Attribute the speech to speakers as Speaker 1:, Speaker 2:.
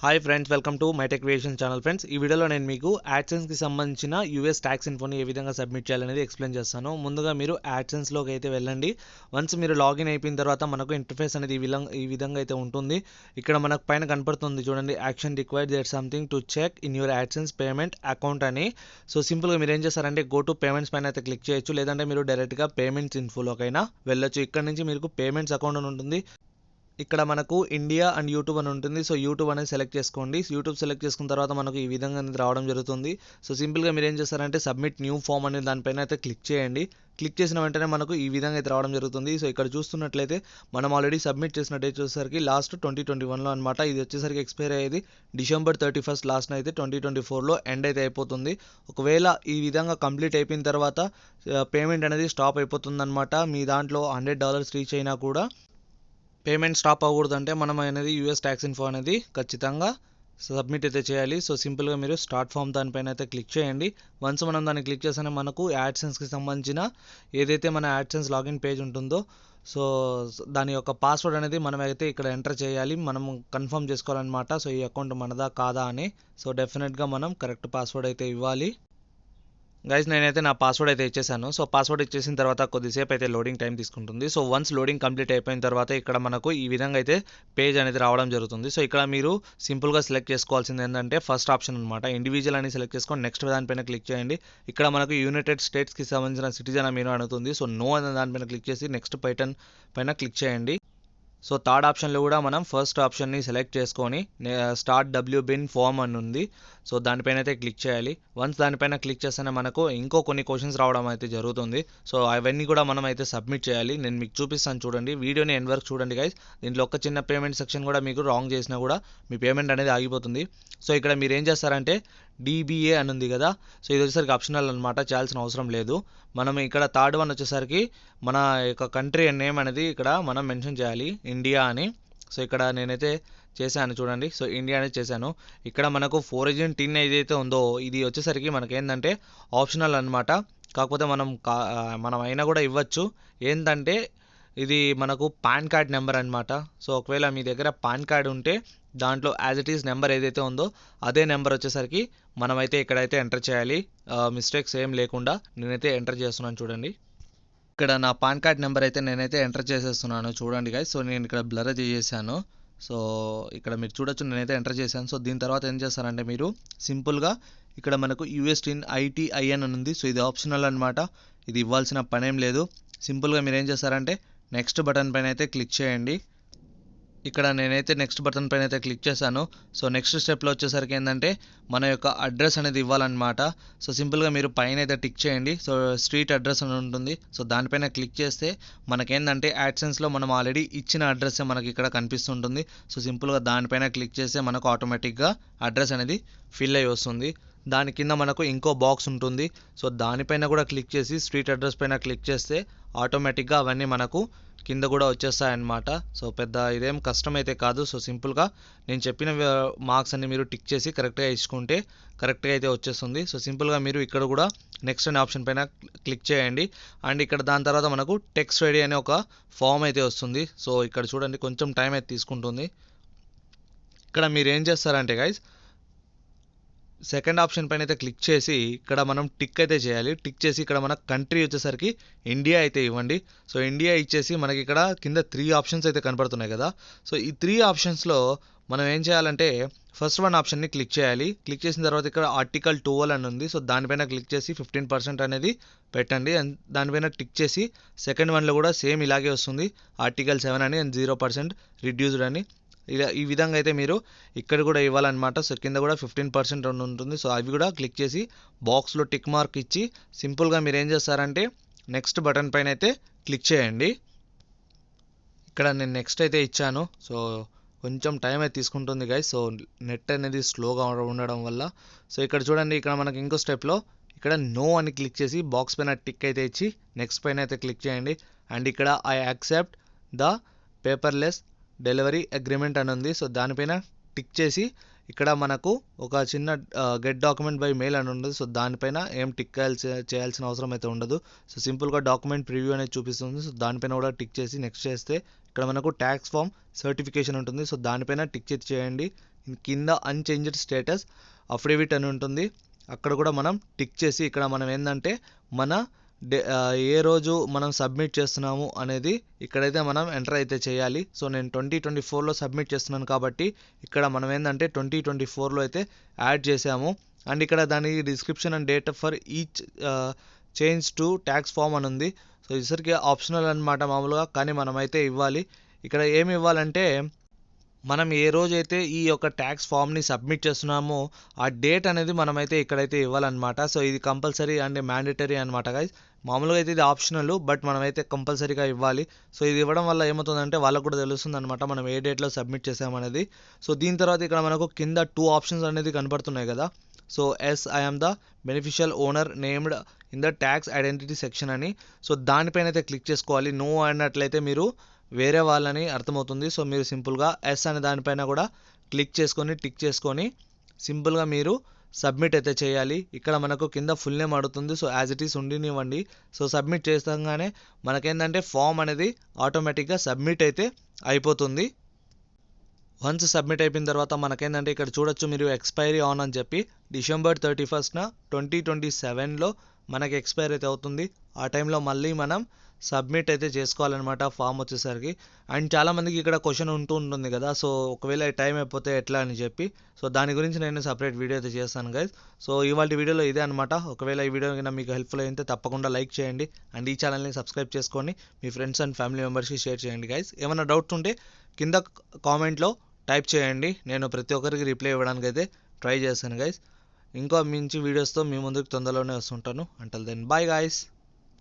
Speaker 1: Hi friends, welcome to my tech creation channel. Friends, ఈ వీడియోలో నేను మీకు యాడ్సెన్స్కి సంబంధించిన యూఎస్ ట్యాక్స్ ఇన్ఫోని ఏ విధంగా సబ్మిట్ చేయాలనేది ఎక్స్ప్లెయిన్ చేస్తాను. ముందుగా మీరు యాడ్సెన్స్లోకి అయితే వెళ్ళండి. వన్స్ మీరు లాగిన్ అయిపోయిన తర్వాత మనకు ఇంటర్ఫేస్ అనేది ఈ విధంగా అయితే ఉంటుంది. ఇక్కడ మనకు పైన కనపడుతుంది చూడండి, action required there something to check in your AdSense payment account అని. సో సింపుల్గా మీరు ఏం చేస్తారంటే గో టు పేమెంట్స్ పైన అయితే క్లిక్ చేయొచ్చు, లేదంటే మీరు డైరెక్ట్గా పేమెంట్స్ ఇన్ఫోలోకైనా వెళ్ళొచ్చు. ఇక్కడ నుంచి మీకు పేమెంట్స్ అకౌంట్ అని ఉంటుంది. ఇక్కడ మనకు ఇండియా అండ్ యూట్యూబ్ అని ఉంటుంది. సో యూట్యూబ్ అనేది సెలెక్ట్ చేసుకోండి. యూట్యూబ్ సెలెక్ట్ చేసుకున్న తర్వాత మనకు ఈ విధంగా అనేది రావడం జరుగుతుంది. సో సింపుల్గా మీరు ఏం చేస్తారంటే సబ్మిట్ న్యూ ఫామ్ అనే దానిపైన అయితే క్లిక్ చేయండి. క్లిక్ చేసిన వెంటనే మనకు ఈ విధంగా అయితే రావడం జరుగుతుంది. సో ఇక్కడ చూస్తున్నట్లయితే మనం ఆల్రెడీ సబ్మిట్ చేసిన డేట్ వచ్చేసరికి లాస్ట్ 2021లో అనమాట. ఇది వచ్చేసరికి ఎక్స్పైర్ అయ్యేది December 31 లాస్ట్ అయితే 2024లో ఎండ్ అయితే అయిపోతుంది. ఒకవేళ ఈ విధంగా కంప్లీట్ అయిపోయిన తర్వాత పేమెంట్ అనేది స్టాప్ అయిపోతుంది అనమాట. మీ దాంట్లో $100 రీచ్ అయినా కూడా పేమెంట్ స్టాప్ అవ్వకూడదంటే మనం అనేది యూఎస్ ట్యాక్స్ ఇన్ఫో అనేది ఖచ్చితంగా సబ్మిట్ అయితే చేయాలి. సో సింపుల్గా మీరు స్టార్ట్ ఫామ్ దానిపైన అయితే క్లిక్ చేయండి. వన్స్ మనం దాన్ని క్లిక్ చేస్తేనే మనకు యాడ్సెన్స్కి సంబంధించిన ఏదైతే మన యాడ్సెన్స్ లాగిన్ పేజ్ ఉంటుందో సో దాని యొక్క పాస్వర్డ్ అనేది మనం అయితే ఇక్కడ ఎంటర్ చేయాలి. మనం కన్ఫర్మ్ చేసుకోవాలన్నమాట. సో ఈ అకౌంట్ మనదా కాదా అని. సో డెఫినెట్గా మనం కరెక్ట్ పాస్వర్డ్ అయితే ఇవ్వాలి. గైస్, నేనైతే నా పాస్వర్డ్ అయితే ఇచ్చేసాను. సో పాస్వర్డ్ ఇచ్చేసిన తర్వాత కొద్దిసేపు అయితే లోడింగ్ టైం తీసుకుంటుంది. సో వన్స్ లోడింగ్ కంప్లీట్ అయిపోయిన తర్వాత ఇక్కడ మనకు ఈ విధంగా అయితే పేజ్ అనేది రావడం జరుగుతుంది. సో ఇక్కడ మీరు సింపుల్గా సెలెక్ట్ చేసుకోవాల్సింది ఏంటంటే ఫస్ట్ ఆప్షన్ అనమాట, ఇండివిజువల్ అని సెలెక్ట్ చేసుకొని నెక్స్ట్ దానిపైన క్లిక్ చేయండి. ఇక్కడ మనకు యునైటెడ్ స్టేట్స్కి సంబంధించిన సిటిజన్ మీరు అడుగుతుంది. సో నో అనే దానిపైన క్లిక్ చేసి నెక్స్ట్ బటన్ పైన క్లిక్ చేయండి. సో థర్డ్ ఆప్షన్లో కూడా మనం ఫస్ట్ ఆప్షన్ని సెలెక్ట్ చేసుకొని స్టార్ట్ బిన్ ఫామ్ అని ఉంది. సో దానిపైన అయితే క్లిక్ చేయాలి. వన్స్ దానిపైన క్లిక్ చేస్తేనే మనకు ఇంకో కొన్ని క్వశ్చన్స్ రావడం అయితే జరుగుతుంది. సో అవన్నీ కూడా మనం అయితే సబ్మిట్ చేయాలి. నేను మీకు చూపిస్తాను చూడండి, వీడియోని ఎండ్ వరకు చూడండి గైస్. దీంట్లో ఒక చిన్న పేమెంట్ సెక్షన్ కూడా మీకు రాంగ్ చేసినా కూడా మీ పేమెంట్ అనేది ఆగిపోతుంది. సో ఇక్కడ మీరు ఏం చేస్తారంటే DBA అని ఉంది కదా, సో ఇది వచ్చేసరికి ఆప్షనల్ అనమాట, చేయాల్సిన అవసరం లేదు. మనం ఇక్కడ థర్డ్ వన్ వచ్చేసరికి మన యొక్క కంట్రీ నేమ్ అనేది ఇక్కడ మనం మెన్షన్ చేయాలి, ఇండియా అని. సో ఇక్కడ నేనైతే చేశాను చూడండి. సో ఇండియా అనేది చేశాను. ఇక్కడ మనకు 4 టిన్ ఏదైతే ఉందో ఇది వచ్చేసరికి మనకేంటంటే ఆప్షనల్ అనమాట. కాకపోతే మనం అయినా కూడా ఇవ్వచ్చు. ఏంటంటే ఇది మనకు పాన్ కార్డ్ నెంబర్ అనమాట. సో ఒకవేళ మీ దగ్గర పాన్ కార్డ్ ఉంటే దాంట్లో యాజ్ ఇట్ ఈస్ నెంబర్ ఏదైతే ఉందో అదే నెంబర్ వచ్చేసరికి మనమైతే ఇక్కడైతే ఎంటర్ చేయాలి. మిస్టేక్స్ ఏం లేకుండా నేనైతే ఎంటర్ చేస్తున్నాను చూడండి. ఇక్కడ నా పాన్ కార్డ్ నెంబర్ అయితే నేనైతే ఎంటర్ చేసేస్తున్నాను చూడండి గైస్. సో నేను ఇక్కడ బ్లర్ చేసేసాను. సో ఇక్కడ మీరు చూడొచ్చు, నేనైతే ఎంటర్ చేశాను. సో దీని తర్వాత ఏం చేస్తారంటే మీరు సింపుల్గా ఇక్కడ మనకు యూఎస్టిన్ ITIN అని ఉంది. సో ఇది ఆప్షనల్ అనమాట, ఇది ఇవ్వాల్సిన పనేం లేదు. సింపుల్గా మీరు ఏం చేస్తారంటే నెక్స్ట్ బటన్ పైన అయితే క్లిక్ చేయండి. ఇక్కడ నేనైతే నెక్స్ట్ బటన్ పైన అయితే క్లిక్ చేశాను. సో నెక్స్ట్ స్టెప్లో వచ్చేసరికి ఏంటంటే మన యొక్క అడ్రస్ అనేది ఇవ్వాలన్నమాట. సో సింపుల్గా మీరు పైన అయితే టిక్ చేయండి. సో స్ట్రీట్ అడ్రస్ అని ఉంటుంది. సో దానిపైన క్లిక్ చేస్తే మనకేంటంటే యాడ్సెన్స్లో మనం ఆల్రెడీ ఇచ్చిన అడ్రస్ మనకి ఇక్కడ కనిపిస్తుంటుంది. సో సింపుల్గా దానిపైన క్లిక్ చేస్తే మనకు ఆటోమేటిక్గా అడ్రస్ అనేది ఫిల్ అయ్యి వస్తుంది. దాని కింద మనకు ఇంకో బాక్స్ ఉంటుంది. సో దానిపైన కూడా క్లిక్ చేసి స్ట్రీట్ అడ్రస్ పైన క్లిక్ చేస్తే ఆటోమేటిక్గా అవన్నీ మనకు కింద కూడా వచ్చేస్తాయన్నమాట. సో పెద్ద ఇదేం కష్టమైతే కాదు. సో సింపుల్గా నేను చెప్పిన మార్క్స్ అన్ని మీరు టిక్ చేసి కరెక్ట్గా ఇచ్చుకుంటే కరెక్ట్గా అయితే వచ్చేస్తుంది. సో సింపుల్గా మీరు ఇక్కడ కూడా నెక్స్ట్ అనే ఆప్షన్ పైన క్లిక్ చేయండి. అండ్ ఇక్కడ దాని తర్వాత మనకు టెక్స్ట్ రెడీ అనే ఒక ఫామ్ అయితే వస్తుంది. సో ఇక్కడ చూడండి, కొంచెం టైం అయితే తీసుకుంటుంది. ఇక్కడ మీరు ఏం చేస్తారంటే గైస్ సెకండ్ ఆప్షన్ పైన అయితే క్లిక్ చేసి ఇక్కడ మనం టిక్ అయితే చేయాలి. టిక్ చేసి ఇక్కడ మన కంట్రీ వచ్చేసరికి ఇండియా అయితే ఇవ్వండి. సో ఇండియా ఇచ్చేసి మనకి ఇక్కడ కింద 3 ఆప్షన్స్ అయితే కనపడుతున్నాయి కదా. సో ఈ 3 ఆప్షన్స్లో మనం ఏం చేయాలంటే ఫస్ట్ వన్ ఆప్షన్ని క్లిక్ చేయాలి. క్లిక్ చేసిన తర్వాత ఇక్కడ ఆర్టికల్ 12 అని ఉంది. సో దానిపైన క్లిక్ చేసి 15% అనేది పెట్టండి. అండ్ దానిపైన టిక్ చేసి సెకండ్ వన్లో కూడా సేమ్ ఇలాగే వస్తుంది, ఆర్టికల్ 7 అని అండ్ 0% రిడ్యూస్డ్ అని. ఇలా ఈ విధంగా అయితే మీరు ఇక్కడ కూడా ఇవ్వాలన్నమాట. సో కింద కూడా 15% ఉంటుంది. సో అవి కూడా క్లిక్ చేసి బాక్స్లో టిక్ మార్క్ ఇచ్చి సింపుల్గా మీరు ఏం చేస్తారంటే నెక్స్ట్ బటన్ పైన అయితే క్లిక్ చేయండి. ఇక్కడ నేను నెక్స్ట్ అయితే ఇచ్చాను. సో కొంచెం టైం అయితే తీసుకుంటుంది గైస్. సో నెట్ అనేది స్లోగా ఉండడం వల్ల. సో ఇక్కడ చూడండి, ఇక్కడ మనకి ఇంకో స్టెప్లో ఇక్కడ నో అని క్లిక్ చేసి బాక్స్ పైన టిక్ అయితే ఇచ్చి నెక్స్ట్ పైన అయితే క్లిక్ చేయండి. అండ్ ఇక్కడ I accept the paperless delivery agreement అని ఉంది. సో దానిపైన టిక్ చేసి ఇక్కడ మనకు ఒక చిన్న గెట్ డాక్యుమెంట్ బై మెయిల్ అని ఉండదు. సో దానిపైన ఏం టిక్ చేయాల్సిన అవసరం అయితే ఉండదు. సో సింపుల్గా డాక్యుమెంట్ ప్రివ్యూ అనేది చూపిస్తుంది. సో దానిపైన కూడా టిక్ చేసి నెక్స్ట్ చేస్తే ఇక్కడ మనకు ట్యాక్స్ ఫామ్ సర్టిఫికేషన్ ఉంటుంది. సో దానిపైన టిక్ చేయండి. కింద అన్చేంజ్డ్ స్టేటస్ అఫిడవిట్ అని ఉంటుంది, అక్కడ కూడా మనం టిక్ చేసి ఇక్కడ మనం ఏంటంటే మన ఏ రోజు మనం సబ్మిట్ చేస్తున్నాము అనేది ఇక్కడైతే మనం ఎంటర్ అయితే చేయాలి. సో నేను 2024లో సబ్మిట్ చేస్తున్నాను కాబట్టి ఇక్కడ మనం ఏంటంటే 2024లో అయితే యాడ్ చేసాము. అండ్ ఇక్కడ దాని description and date for each change to tax form అని ఉంది. సో ఇసరికి ఆప్షనల్ అనమాట మామూలుగా, కానీ మనమైతే ఇవ్వాలి. ఇక్కడ ఏమి ఇవ్వాలంటే మనం ఏ రోజైతే ఈ యొక్క ట్యాక్స్ ఫామ్ని సబ్మిట్ చేస్తున్నామో ఆ డేట్ అనేది మనమైతే ఇక్కడైతే ఇవ్వాలన్నమాట. సో ఇది కంపల్సరీ అండ్ మ్యాండేటరీ అనమాట గైస్. మామూలుగా అయితే ఇది ఆప్షనల్, బట్ మనమైతే కంపల్సరీగా ఇవ్వాలి. సో ఇది ఇవ్వడం వల్ల ఏమవుతుందంటే వాళ్ళకు కూడా తెలుస్తుంది అనమాట మనం ఏ డేట్లో సబ్మిట్ చేసామనేది. సో దీని తర్వాత ఇక్కడ మనకు కింద 2 ఆప్షన్స్ అనేది కనపడుతున్నాయి కదా. So yes I am the beneficial owner named in the tax identity section అని. సో దానిపైన అయితే క్లిక్ చేసుకోవాలి. నో అన్నట్లయితే మీరు వేరే వాళ్ళని అర్థమవుతుంది. సో మీరు సింపుల్గా ఎస్ అనే దానిపైన కూడా క్లిక్ చేసుకొని టిక్ చేసుకొని సింపుల్గా మీరు సబ్మిట్ అయితే చేయాలి. ఇక్కడ మనకు కింద ఫుల్ నేమ్ అడుగుతుంది. సో యాజ్ ఇట్ ఈస్ ఉండినివ్వండి. సో సబ్మిట్ చేస్తాగానే మనకేంటంటే ఫామ్ అనేది ఆటోమేటిక్గా సబ్మిట్ అయితే అయిపోతుంది. వన్స్ సబ్మిట్ అయిపోయిన తర్వాత మనకేంటంటే ఇక్కడ చూడొచ్చు మీరు ఎక్స్పైరీ ఆన్ అని చెప్పి December 31st 2027లో మనకి ఎక్స్పైర్ అయితే అవుతుంది. ఆ టైంలో మళ్ళీ మనం సబ్మిట్ అయితే చేసుకోవాలన్నమాట ఫామ్ వచ్చేసరికి. అండ్ చాలామందికి ఇక్కడ క్వశ్చన్ ఉంటుంది కదా, సో ఒకవేళ టైం అయిపోతే ఎట్లా అని చెప్పి, సో దాని గురించి నేను సపరేట్ వీడియో అయితే చేస్తాను గైస్. సో ఇవాళ వీడియోలో ఇదే అనమాట. ఒకవేళ ఈ వీడియో కన్నా మీకు హెల్ప్ఫుల్ అయితే తప్పకుండా లైక్ చేయండి అండ్ ఈ ఛానల్ని సబ్స్క్రైబ్ చేసుకొని మీ ఫ్రెండ్స్ అండ్ ఫ్యామిలీ మెంబర్స్కి షేర్ చేయండి గైస్. ఏమైనా డౌట్స్ ఉంటే కింద కామెంట్లో టైప్ చేయండి, నేను ప్రతి ఒక్కరికి రిప్లై ఇవ్వడానికి అయితే ట్రై చేస్తాను గైస్. ఇంకో మంచి వీడియోస్తో మీ ముందుకు తొందరలోనే వస్తుంటాను. Until then bye guys.